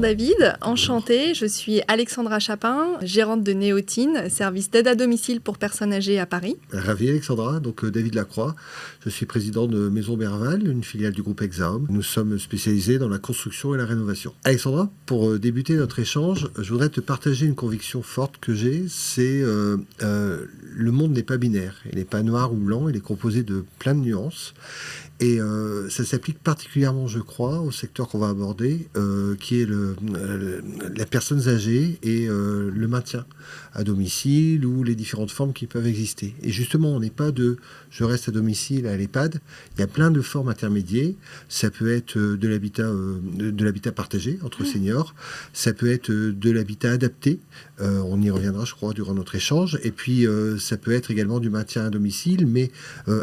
David, enchantée. Je suis Alexandra Chapin, gérante de Néotine, service d'aide à domicile pour personnes âgées à Paris. Ravi Alexandra, donc David Lacroix. Je suis président de Maison Berval, une filiale du groupe Exaum. Nous sommes spécialisés dans la construction et la rénovation. Alexandra, pour débuter notre échange, je voudrais te partager une conviction forte que j'ai, c'est le monde n'est pas binaire, il n'est pas noir ou blanc, il est composé de plein de nuances. Et ça s'applique particulièrement, je crois, au secteur qu'on va aborder, qui est les personnes âgées et le maintien à domicile ou les différentes formes qui peuvent exister. Et justement, on n'est pas de « je reste à domicile à l'EHPAD ». Il y a plein de formes intermédiaires. Ça peut être de l'habitat partagé entre seniors. Ça peut être de l'habitat adapté. On y reviendra, je crois, durant notre échange. Et puis, ça peut être également du maintien à domicile, mais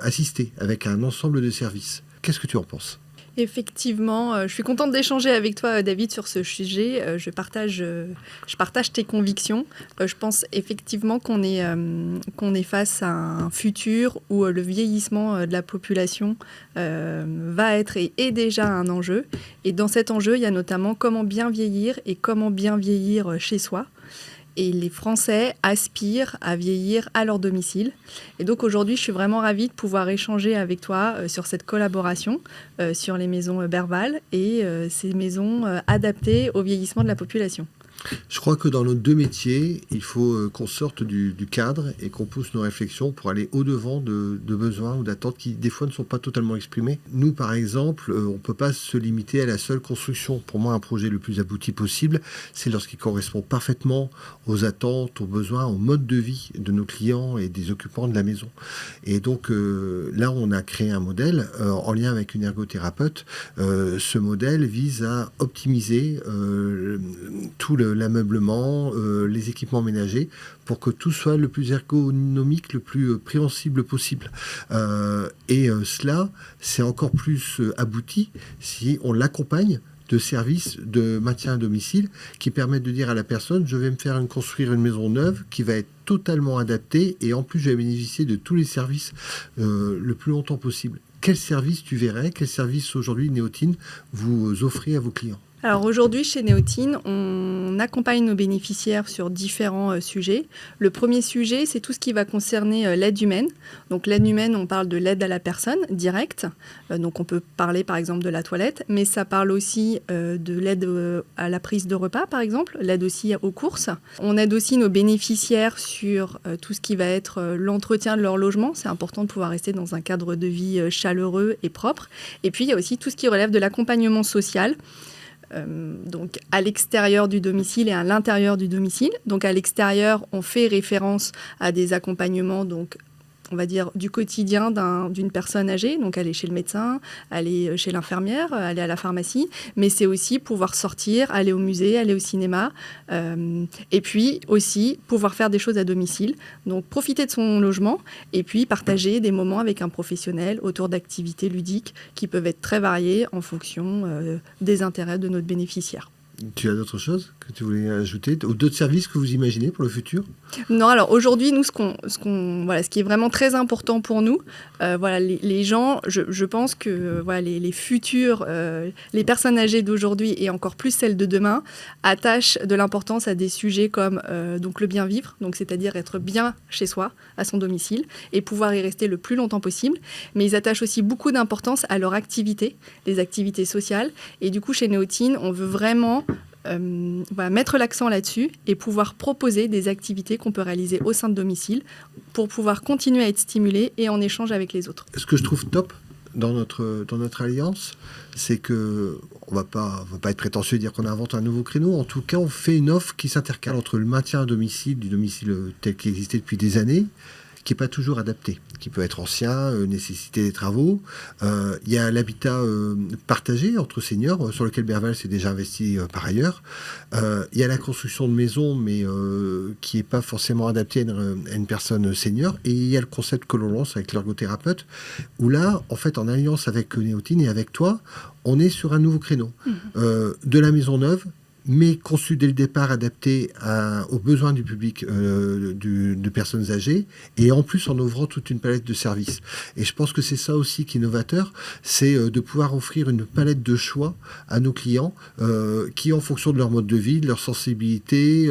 assisté avec un ensemble de services. Qu'est-ce que tu en penses ? Effectivement, je suis contente d'échanger avec toi, David, sur ce sujet. Je partage tes convictions. Je pense effectivement qu'on est face à un futur où le vieillissement de la population va être et est déjà un enjeu. Et dans cet enjeu, il y a notamment comment bien vieillir et comment bien vieillir chez soi. Et les Français aspirent à vieillir à leur domicile. Et donc aujourd'hui, je suis vraiment ravie de pouvoir échanger avec toi sur cette collaboration sur les maisons Berval et ces maisons adaptées au vieillissement de la population. Je crois que dans nos deux métiers, il faut qu'on sorte du cadre et qu'on pousse nos réflexions pour aller au-devant de besoins ou d'attentes qui, des fois, ne sont pas totalement exprimés. Nous, par exemple, on ne peut pas se limiter à la seule construction. Pour moi, un projet le plus abouti possible, c'est lorsqu'il correspond parfaitement aux attentes, aux besoins, au mode de vie de nos clients et des occupants de la maison. Et donc, là, on a créé un modèle en lien avec une ergothérapeute. Ce modèle vise à optimiser tout l'ameublement, les équipements ménagers, pour que tout soit le plus ergonomique, le plus préhensible possible. Cela, c'est encore plus abouti si on l'accompagne de services de maintien à domicile qui permettent de dire à la personne « je vais me construire une maison neuve qui va être totalement adaptée et en plus je vais bénéficier de tous les services le plus longtemps possible ». Quel service tu verrais, quel service aujourd'hui Néotine vous offrez à vos clients ? Alors aujourd'hui, chez Néotine, on accompagne nos bénéficiaires sur différents sujets. Le premier sujet, c'est tout ce qui va concerner l'aide humaine. Donc l'aide humaine, on parle de l'aide à la personne directe. Donc on peut parler par exemple de la toilette, mais ça parle aussi de l'aide à la prise de repas par exemple, l'aide aussi aux courses. On aide aussi nos bénéficiaires sur tout ce qui va être l'entretien de leur logement. C'est important de pouvoir rester dans un cadre de vie chaleureux et propre. Et puis il y a aussi tout ce qui relève de l'accompagnement social. Donc à l'extérieur du domicile et à l'intérieur du domicile. Donc à l'extérieur, on fait référence à des accompagnements, donc on va dire du quotidien d'une personne âgée, donc aller chez le médecin, aller chez l'infirmière, aller à la pharmacie, mais c'est aussi pouvoir sortir, aller au musée, aller au cinéma, et puis aussi pouvoir faire des choses à domicile, donc profiter de son logement, et puis partager des moments avec un professionnel autour d'activités ludiques qui peuvent être très variées en fonction des intérêts de notre bénéficiaire. Tu as d'autres choses que tu voulais ajouter ou d'autres services que vous imaginez pour le futur ? Non, alors aujourd'hui, nous, ce qui est vraiment très important pour nous, les gens, je pense que les futurs, les personnes âgées d'aujourd'hui et encore plus celles de demain, attachent de l'importance à des sujets comme donc le bien vivre, donc c'est-à-dire être bien chez soi, à son domicile, et pouvoir y rester le plus longtemps possible. Mais ils attachent aussi beaucoup d'importance à leur activité, les activités sociales. Et du coup, chez Néotine, on veut vraiment mettre l'accent là-dessus et pouvoir proposer des activités qu'on peut réaliser au sein de domicile pour pouvoir continuer à être stimulé et en échange avec les autres. Ce que je trouve top dans notre alliance, c'est que on va pas être prétentieux de dire qu'on invente un nouveau créneau. En tout cas, on fait une offre qui s'intercale entre le maintien à domicile, du domicile tel qu'il existait depuis des années, qui n'est pas toujours adapté, qui peut être ancien, nécessiter des travaux. Il y a l'habitat partagé entre seniors, sur lequel Berval s'est déjà investi par ailleurs. Il y a la construction de maisons, mais qui n'est pas forcément adaptée à une personne senior. Et il y a le concept que l'on lance avec l'ergothérapeute, où là, en fait, en alliance avec Néotine et avec toi, on est sur un nouveau créneau. De la maison neuve, mais conçu dès le départ, adapté aux besoins du public de personnes âgées, et en plus en ouvrant toute une palette de services. Et je pense que c'est ça aussi qui est novateur, c'est de pouvoir offrir une palette de choix à nos clients qui, en fonction de leur mode de vie, de leur sensibilité,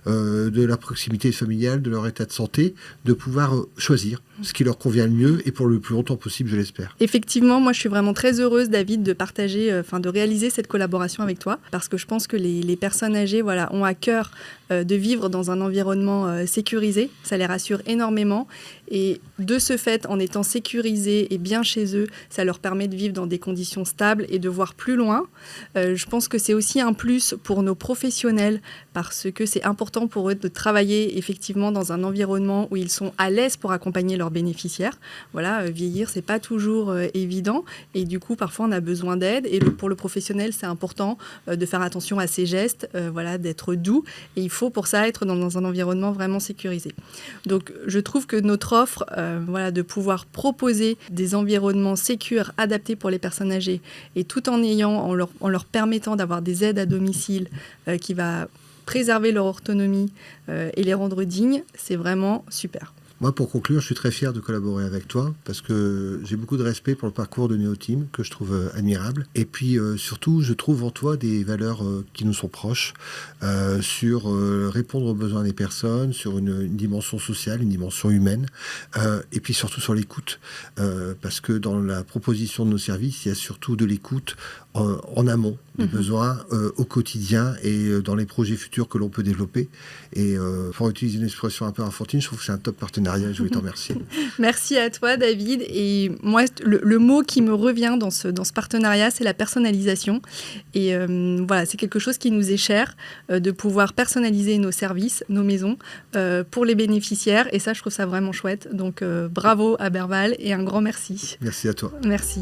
de leur proximité familiale, de leur état de santé, de pouvoir choisir ce qui leur convient le mieux et pour le plus longtemps possible, je l'espère. Effectivement, moi je suis vraiment très heureuse, David, de partager, de réaliser cette collaboration avec toi, parce que je pense que les personnes âgées ont à cœur de vivre dans un environnement sécurisé. Ça les rassure énormément. Et de ce fait, en étant sécurisés et bien chez eux, ça leur permet de vivre dans des conditions stables et de voir plus loin. Je pense que c'est aussi un plus pour nos professionnels, parce que c'est important pour eux de travailler effectivement dans un environnement où ils sont à l'aise pour accompagner leurs bénéficiaires. Voilà, vieillir, c'est pas toujours évident. Et du coup, parfois, on a besoin d'aide. Et pour le professionnel, c'est important de faire attention à ses gestes, d'être doux. Et il faut pour ça être dans un environnement vraiment sécurisé. Donc, je trouve que notre offre, de pouvoir proposer des environnements sécurs, adaptés pour les personnes âgées, et tout en leur permettant d'avoir des aides à domicile qui va préserver leur autonomie et les rendre dignes, c'est vraiment super. Moi, pour conclure, je suis très fier de collaborer avec toi parce que j'ai beaucoup de respect pour le parcours de Néotime que je trouve admirable. Et puis, surtout, je trouve en toi des valeurs qui nous sont proches sur répondre aux besoins des personnes, sur une dimension sociale, une dimension humaine, et puis surtout sur l'écoute. Parce que dans la proposition de nos services, il y a surtout de l'écoute en amont des besoins au quotidien et dans les projets futurs que l'on peut développer. Et pour utiliser une expression un peu enfantine, je trouve que c'est un top partenariat. Je voulais t'en remercier. Merci à toi, David. Et moi, le mot qui me revient dans ce partenariat, c'est la personnalisation. Et c'est quelque chose qui nous est cher, de pouvoir personnaliser nos services, nos maisons, pour les bénéficiaires. Et ça, je trouve ça vraiment chouette. Donc, bravo à Berval et un grand merci. Merci à toi. Merci.